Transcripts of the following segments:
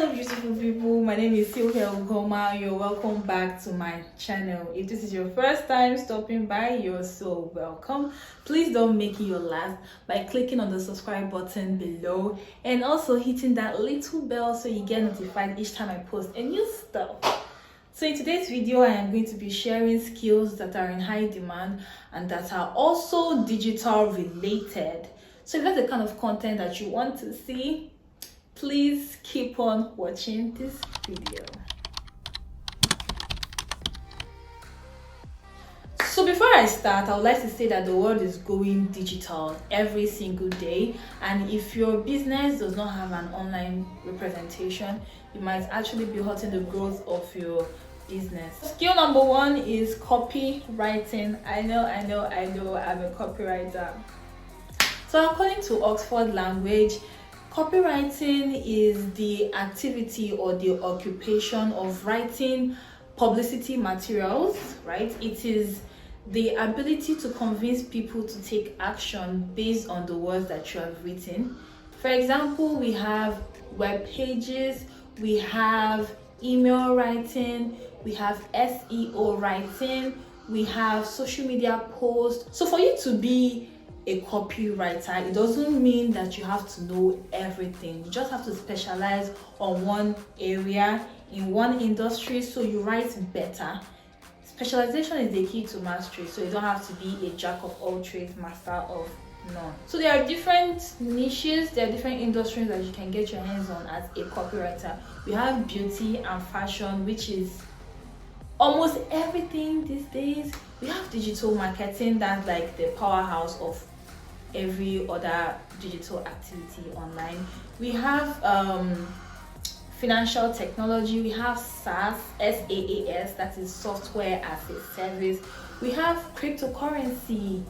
Hello beautiful people, my name is Sylvia Ugoma. You're welcome back to my channel. If this is your first time stopping by, you're so welcome. Please don't make it your last by clicking on the subscribe button below and also hitting that little bell so you get notified each time I post a new stuff. So in today's video, I am going to be sharing skills that are in high demand and that are also digital related. So if that's the kind of content that you want to see, please keep on watching this video. So before I start, I would like to say that the world is going digital every single day, and if your business does not have an online representation, you might actually be hurting the growth of your business. Skill number one is copywriting. I know, I'm a copywriter. So according to Oxford Language, copywriting is the activity or the occupation of writing publicity materials, right? It is the ability to convince people to take action based on the words that you have written. For example, we have web pages, we have email writing, we have SEO writing, we have social media posts. So for you to be a copywriter, it doesn't mean that you have to know everything. You just have to specialize on one area in one industry so you write better. Specialization is the key to mastery, so you don't have to be a jack of all trades, master of none. So there are different niches, there are different industries that you can get your hands on as a copywriter. We have beauty and fashion, which is almost everything these days. We have digital marketing, that's like the powerhouse of every other digital activity online. We have financial technology, we have SaaS, SaaS, that is software as a service. We have cryptocurrency,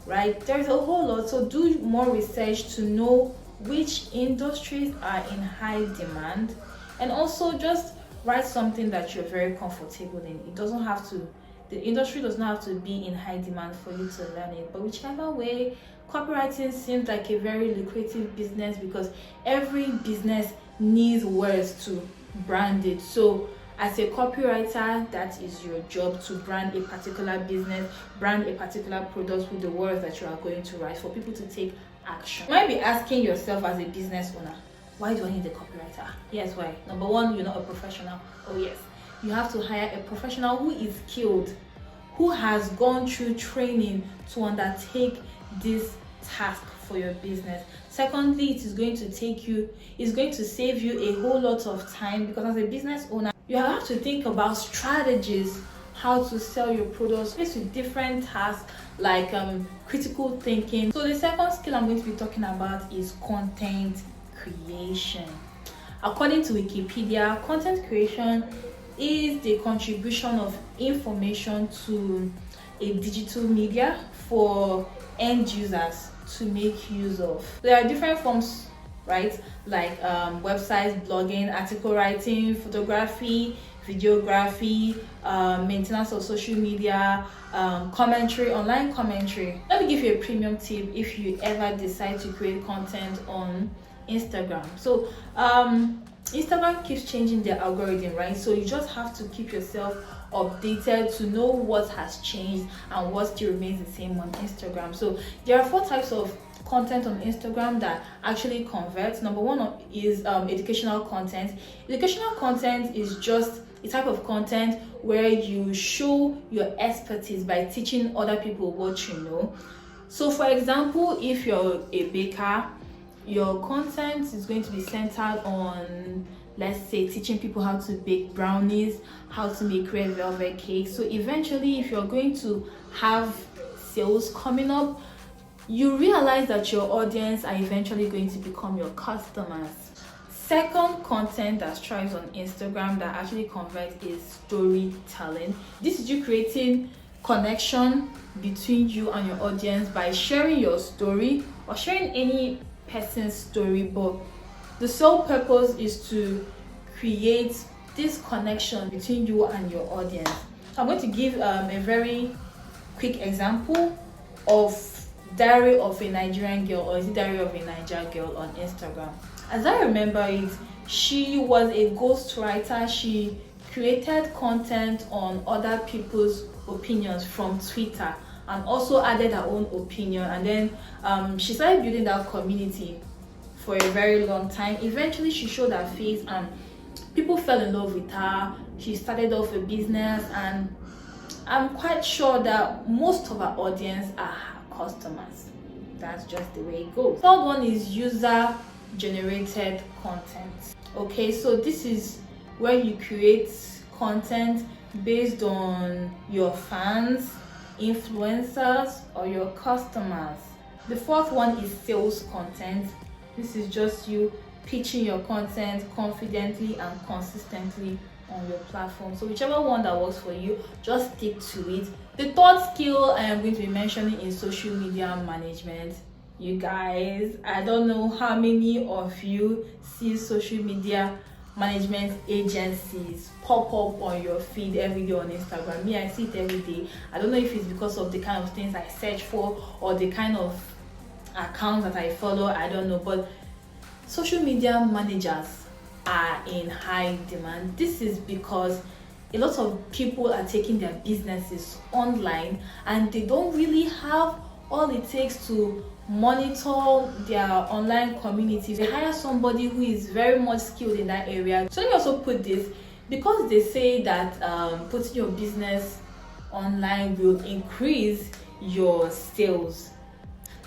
right? There's a whole lot. So do more research to know which industries are in high demand, and also just write something that you're very comfortable in. It doesn't have to, the industry does not have to be in high demand for you to learn it, but whichever way, copywriting seems like a very lucrative business because every business needs words to brand it. So as a copywriter, that is your job, to brand a particular business, brand a particular product with the words that you are going to write for people to take action. You might be asking yourself as a business owner, why do I need a copywriter? Here's why. Number one, you're not a professional. Oh yes, you have to hire a professional who is skilled, who has gone through training to undertake this task for your business. Secondly, it's going to save you a whole lot of time, because as a business owner, you have to think about strategies, how to sell your products, faced with different tasks like critical thinking. So the second skill I'm going to be talking about is content creation. According to Wikipedia, content creation is the contribution of information to a digital media for end users to make use of. There are different forms, right? Like websites, blogging, article writing, photography, videography, maintenance of social media, commentary, online commentary. Let me give you a premium tip if you ever decide to create content on Instagram. So Instagram keeps changing their algorithm, right? So you just have to keep yourself updated to know what has changed and what still remains the same on Instagram. So there are 4 types of content on Instagram that actually converts. Number one is educational content. Educational content is just a type of content where you show your expertise by teaching other people what you know. So for example, if you're a baker, your content is going to be centered on, let's say, teaching people how to bake brownies, how to make red velvet cakes. So eventually, if you're going to have sales coming up, you realize that your audience are eventually going to become your customers. Second content that thrives on Instagram that actually converts is storytelling. This is you creating connection between you and your audience by sharing your story or sharing any person's story, but the sole purpose is to create this connection between you and your audience. So I'm going to give a very quick example of Diary of a Nigerian Girl, or is it Diary of a Niger Girl on Instagram. As I remember it, She was a ghostwriter. She created content on other people's opinions from Twitter and also added her own opinion, and then she started building that community for a very long time. Eventually she showed her face and people fell in love with her. She started off a business, and I'm quite sure that most of her audience are her customers. That's just the way it goes. Third one is user generated content. Okay, so this is where you create content based on your fans, influencers, or your customers. The fourth one is sales content. This is just you pitching your content confidently and consistently on your platform. So whichever one that works for you, just stick to it. The third skill I am going to be mentioning is social media management. You guys, I don't know how many of you see social media management agencies pop up on your feed every day on Instagram. Me, I see it every day. I don't know if it's because of the kind of things I search for or the kind of accounts that I follow, I don't know, but social media managers are in high demand. This is because a lot of people are taking their businesses online and they don't really have all it takes to monitor their online community. They hire somebody who is very much skilled in that area. So let me also put this, because they say that putting your business online will increase your sales.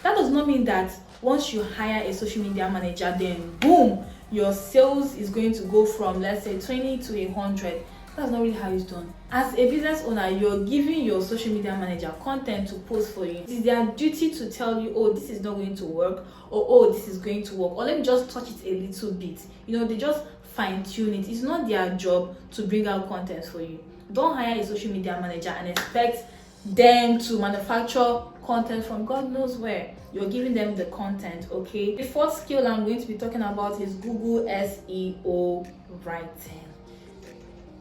That does not mean that once you hire a social media manager, then boom, your sales is going to go from, let's say, 20 to 100. That's not really how it's done. As a business owner, you're giving your social media manager content to post for you. It is their duty to tell you, oh, this is not going to work, or oh, this is going to work, or let me just touch it a little bit. You know, they just fine-tune it. It's not their job to bring out content for you. Don't hire a social media manager and expect them to manufacture content from God knows where. You're giving them the content, okay? The fourth skill I'm going to be talking about is Google SEO writing.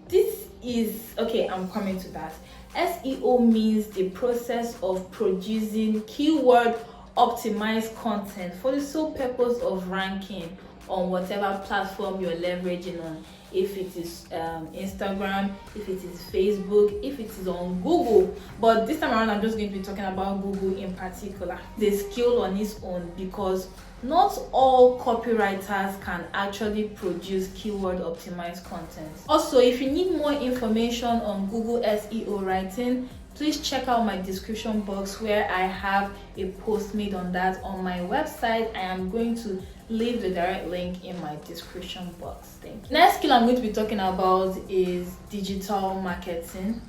This is, okay, I'm coming to that. SEO means the process of producing keyword optimized content for the sole purpose of ranking on whatever platform you're leveraging on. If it is Instagram, if it is Facebook, if it is on Google. But this time around, I'm just going to be talking about Google in particular. The skill on its own, because not all copywriters can actually produce keyword optimized content. Also, if you need more information on Google SEO writing, please check out my description box where I have a post made on that on my website. I am going to leave the direct link in my description box. Thank you. Next skill I'm going to be talking about is digital marketing.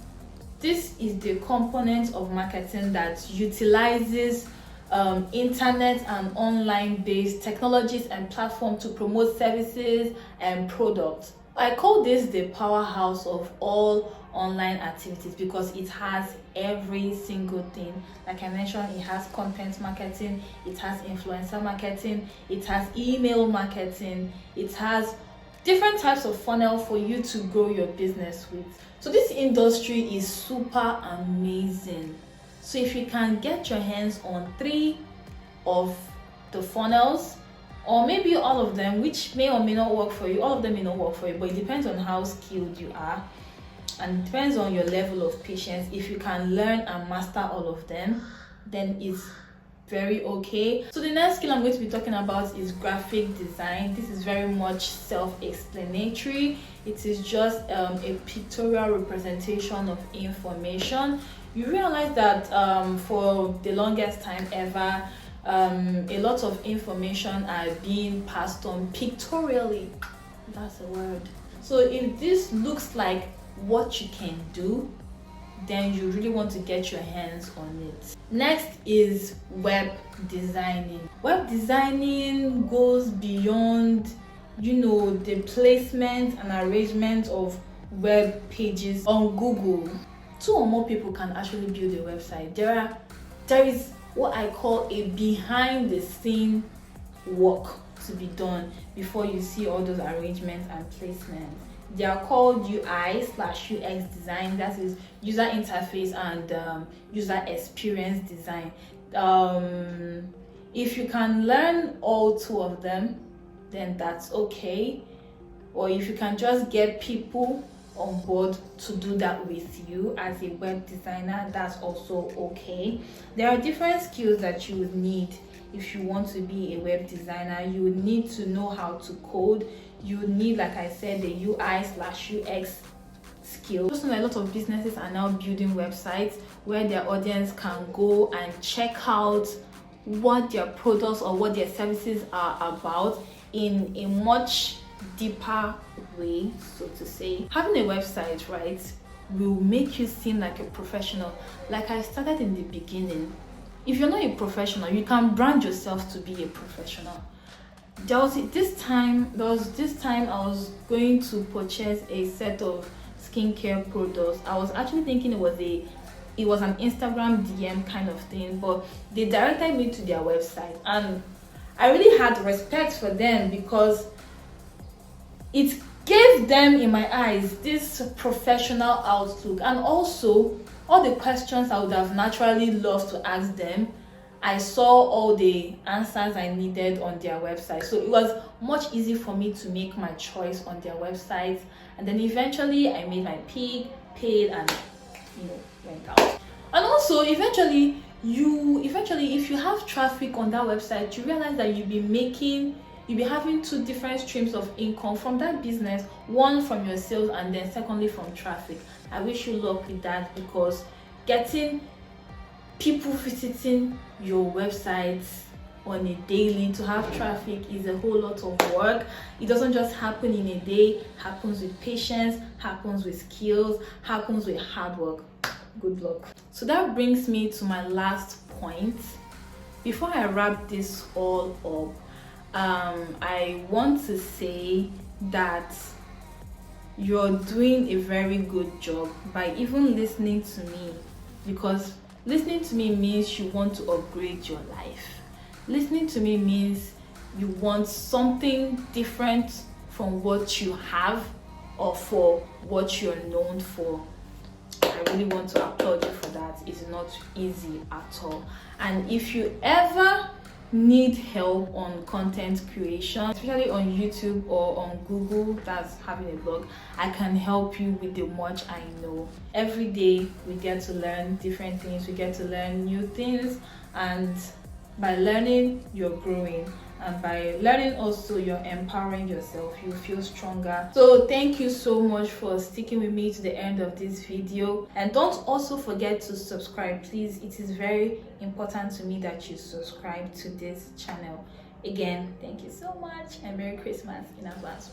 This is the component of marketing that utilizes internet and online based technologies and platforms to promote services and products. I call this the powerhouse of all online activities because it has every single thing. Like I mentioned, it has content marketing, it has influencer marketing, it has email marketing, it has different types of funnel for you to grow your business with. So this industry is super amazing. So if you can get your hands on 3 of the funnels, or maybe all of them, which may or may not work for you, all of them may not work for you, but it depends on how skilled you are and it depends on your level of patience. If you can learn and master all of them, then it's very okay. So the next skill I'm going to be talking about is graphic design. This is very much self-explanatory. It is just a pictorial representation of information. You realize that for the longest time ever, a lot of information are being passed on pictorially. That's a word. So if this looks like what you can do, then you really want to get your hands on it. Next is web designing. Web designing goes beyond, the placement and arrangement of web pages on Google. 2 or more people can actually build a website. There is what I call a behind the scene work to be done before you see all those arrangements and placements. They are called UI/UX design, that is user interface and user experience design. If you can learn all 2 of them, then that's okay. or if you can just get people on board to do that with you as a web designer, that's also okay. There are different skills that you would need if you want to be a web designer. You would need to know how to code. You would need, like I said, the UI/UX skills. Also, a lot of businesses are now building websites where their audience can go and check out what their products or what their services are about in a much deeper way, so to say. Having a website, right, will make you seem like a professional. Like I started in the beginning, if you're not a professional, you can brand yourself to be a professional. There was this time I was going to purchase a set of skincare products. I was actually thinking it was an Instagram DM kind of thing, but they directed me to their website, and I really had respect for them because it gave them, in my eyes, this professional outlook. And also, all the questions I would have naturally loved to ask them, I saw all the answers I needed on their website. So it was much easier for me to make my choice on their website. And then eventually I made my pick, paid, and went out. And also eventually if you have traffic on that website, you realize that you'll be having two different streams of income from that business, one from your sales and then secondly from traffic. I wish you luck with that, because getting people visiting your websites on a daily to have traffic is a whole lot of work. It doesn't just happen in a day. It happens with patience, happens with skills, happens with hard work. Good luck. So that brings me to my last point. Before I wrap this all up, I want to say that you're doing a very good job by even listening to me, because listening to me means you want to upgrade your life. Listening to me means you want something different from what you have or for what you're known for. I really want to applaud you for that. It's not easy at all. And if you ever need help on content creation, especially on YouTube or on Google, that's having a blog, I can help you with the much I know. Every day we get to learn different things, we get to learn new things, and by learning you're growing, and by learning also you're empowering yourself. You feel stronger. So thank you so much for sticking with me to the end of this video, and don't also forget to subscribe, please. It is very important to me that you subscribe to this channel. Again, thank you so much, and Merry Christmas in advance.